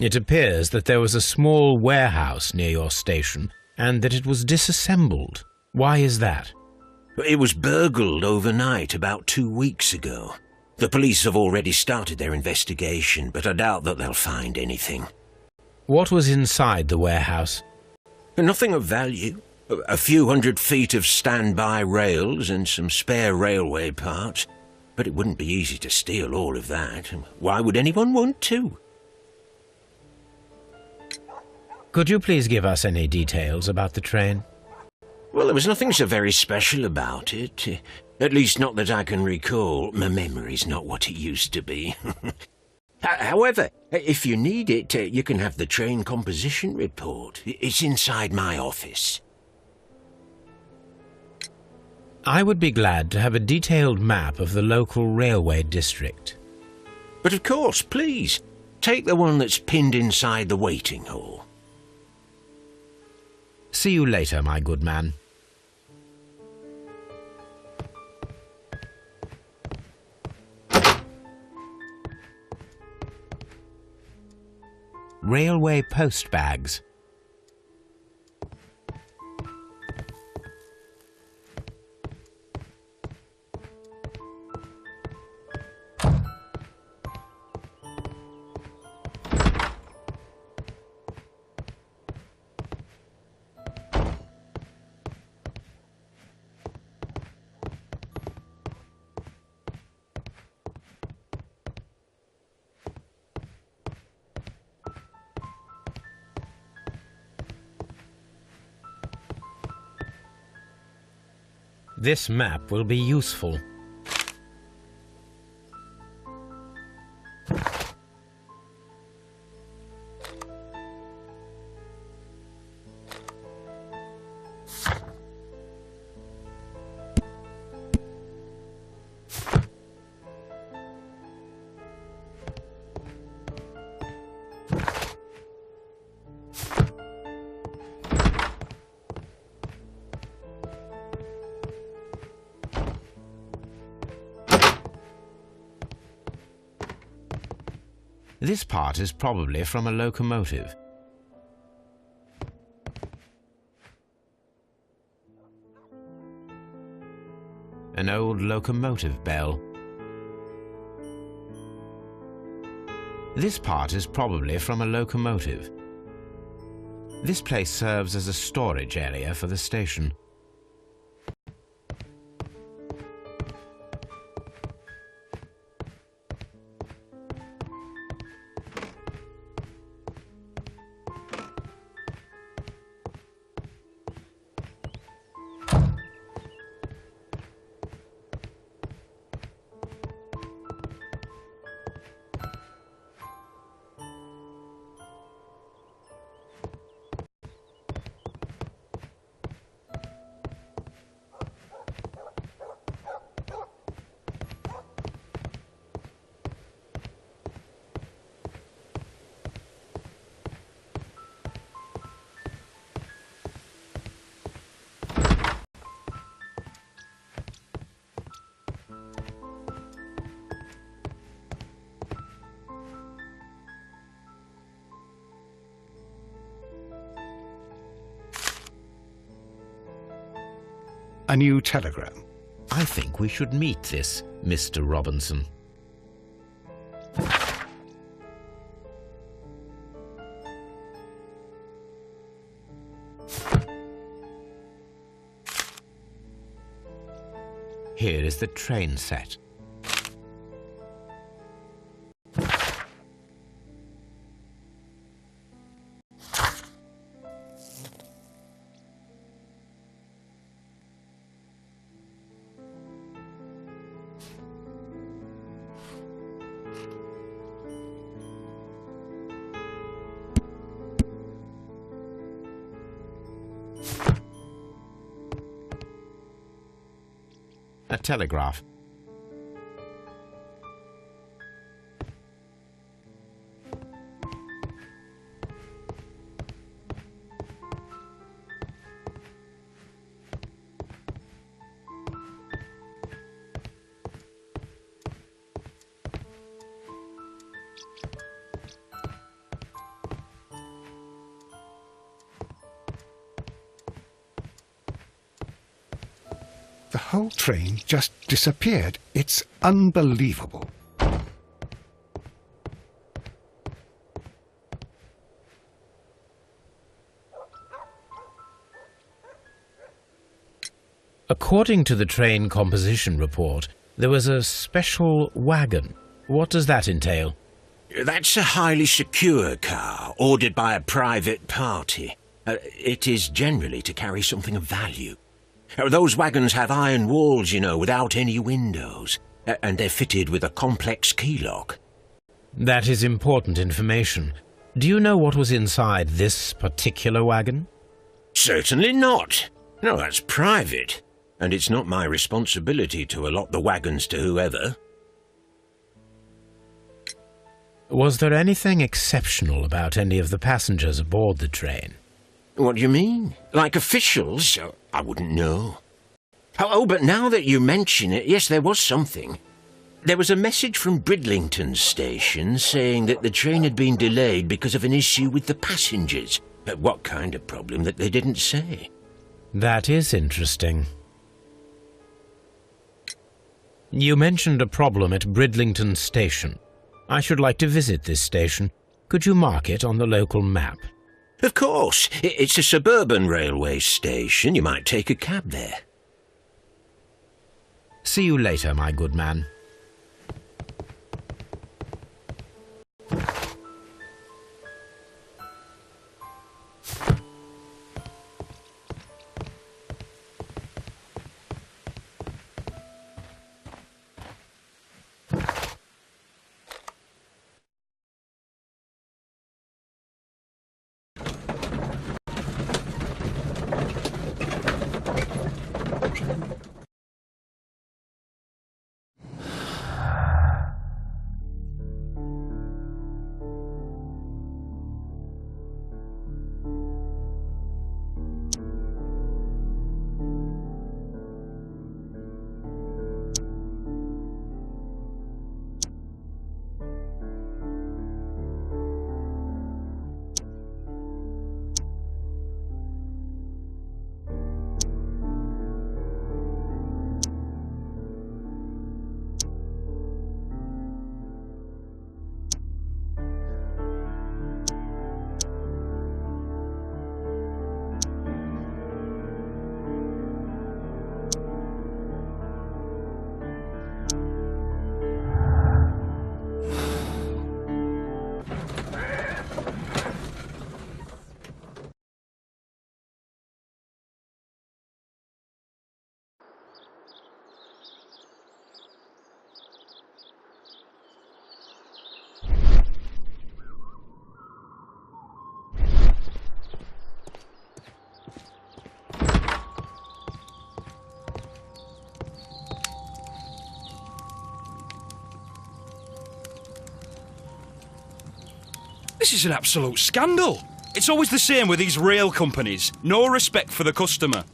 It appears that there was a small warehouse near your station and that it was disassembled. Why is that? It was burgled overnight about 2 weeks ago. The police have already started their investigation, but I doubt that they'll find anything. What was inside the warehouse? Nothing of value. A few 100 feet of standby rails and some spare railway parts. But it wouldn't be easy to steal all of that. Why would anyone want to? Could you please give us any details about the train? Well, there was nothing so very special about it. At least not that I can recall. My memory's not what it used to be. However, if you need it, you can have the train composition report. It's inside my office. I would be glad to have a detailed map of the local railway district. But of course, please, take the one that's pinned inside the waiting hall. See you later, my good man. Railway post bags. This map will be useful. This part is probably from a locomotive. An old locomotive bell. This part is probably from a locomotive. This place serves as a storage area for the station. A new telegram. I think we should meet this Mr. Robinson. Here is the train set. A telegraph. The whole train just disappeared. It's unbelievable. According to the train composition report, there was a special wagon. What does that entail? That's a highly secure car, ordered by a private party. It is generally to carry something of value. Those wagons have iron walls, you know, without any windows, and they're fitted with a complex key lock. That is important information. Do you know what was inside this particular wagon? Certainly not. No, that's private, and it's not my responsibility to allot the wagons to whoever. Was there anything exceptional about any of the passengers aboard the train? What do you mean? Like officials? I wouldn't know. Oh, but now that you mention it, yes, there was something. There was a message from Bridlington station saying that the train had been delayed because of an issue with the passengers. But what kind of problem that they didn't say? That is interesting. You mentioned a problem at Bridlington station. I should like to visit this station. Could you mark it on the local map? Of course. It's a suburban railway station. You might take a cab there. See you later, my good man. This is an absolute scandal. It's always the same with these rail companies. No respect for the customer.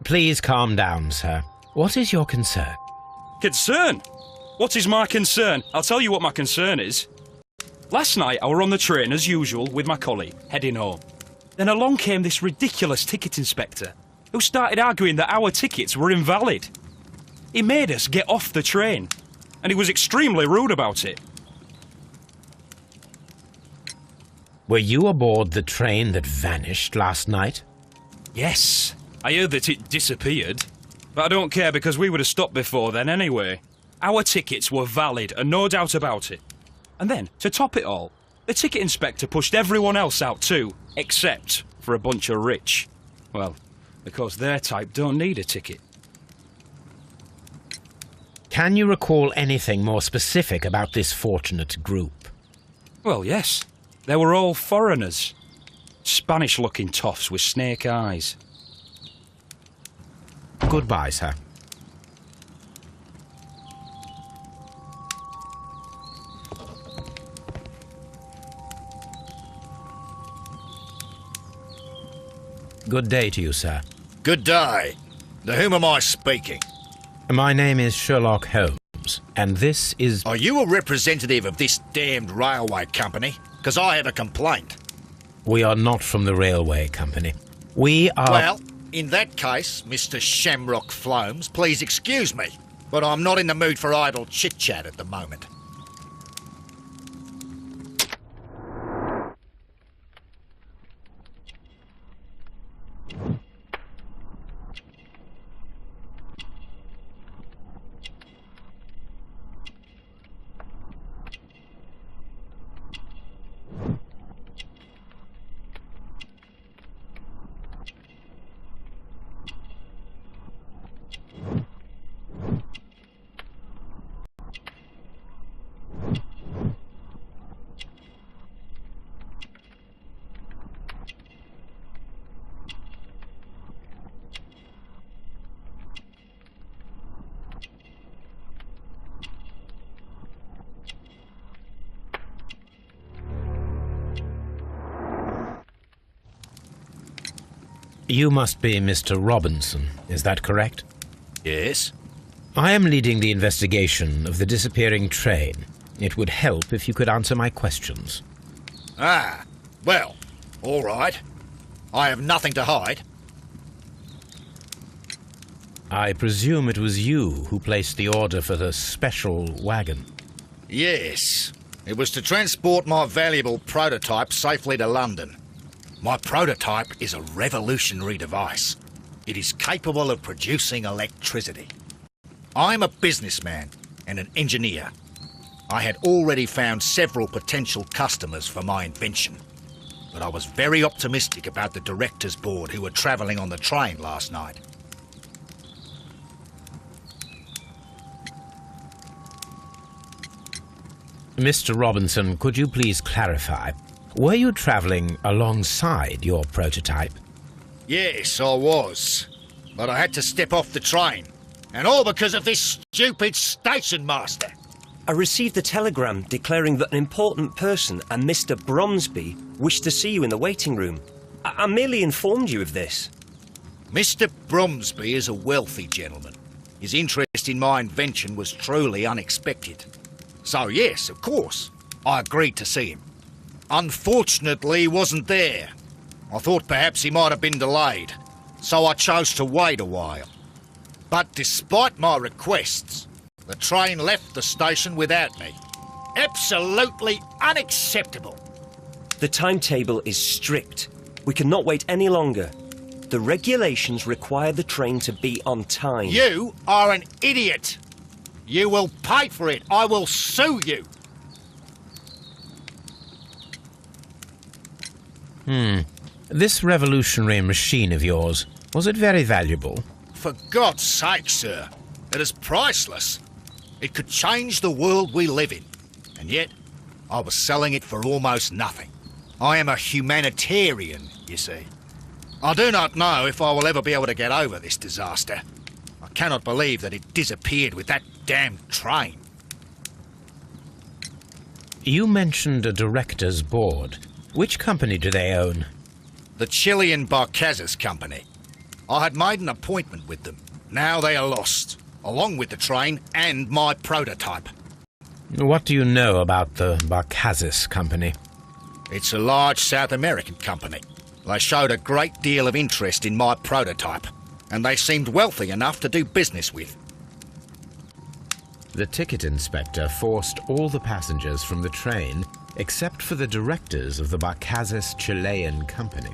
Please calm down, sir. What is your concern? Concern? What is my concern? I'll tell you what my concern is. Last night I were on the train as usual with my colleague, heading home. Then along came this ridiculous ticket inspector, who started arguing that our tickets were invalid. He made us get off the train, and he was extremely rude about it. Were you aboard the train that vanished last night? Yes, I heard that it disappeared. But I don't care because we would have stopped before then anyway. Our tickets were valid and no doubt about it. And then, to top it all, the ticket inspector pushed everyone else out too, except for a bunch of rich. Well, because their type don't need a ticket. Can you recall anything more specific about this fortunate group? Well, yes. They were all foreigners. Spanish-looking toffs with snake eyes. Goodbye, sir. Good day to you, sir. Good day. To whom am I speaking? My name is Sherlock Holmes, and this is... Are you a representative of this damned railway company? Because I have a complaint. We are not from the railway company. We are... Well, in that case, Mr. Shamrock Flomes, please excuse me, but I'm not in the mood for idle chit-chat at the moment. You must be Mr. Robinson, is that correct? Yes? I am leading the investigation of the disappearing train. It would help if you could answer my questions. Ah, well, all right. I have nothing to hide. I presume it was you who placed the order for the special wagon. Yes. It was to transport my valuable prototype safely to London. My prototype is a revolutionary device. It is capable of producing electricity. I'm a businessman and an engineer. I had already found several potential customers for my invention, but I was very optimistic about the directors' board who were travelling on the train last night. Mr. Robinson, could you please clarify? Were you travelling alongside your prototype? Yes, I was. But I had to step off the train. And all because of this stupid station master. I received a telegram declaring that an important person, a Mr. Bromsby, wished to see you in the waiting room. I merely informed you of this. Mr. Bromsby is a wealthy gentleman. His interest in my invention was truly unexpected. So yes, of course, I agreed to see him. Unfortunately, he wasn't there. I thought perhaps he might have been delayed, so I chose to wait a while. But despite my requests, the train left the station without me. Absolutely unacceptable. The timetable is strict. We cannot wait any longer. The regulations require the train to be on time. You are an idiot. You will pay for it. I will sue you. This revolutionary machine of yours, was it very valuable? For God's sake, sir, it is priceless. It could change the world we live in. And yet, I was selling it for almost nothing. I am a humanitarian, you see. I do not know if I will ever be able to get over this disaster. I cannot believe that it disappeared with that damned train. You mentioned a director's board. Which company do they own? The Chilean Barcazes Company. I had made an appointment with them. Now they are lost, along with the train and my prototype. What do you know about the Barcazes Company? It's a large South American company. They showed a great deal of interest in my prototype, and they seemed wealthy enough to do business with. The ticket inspector forced all the passengers from the train except for the directors of the Barcazes Chilean Company.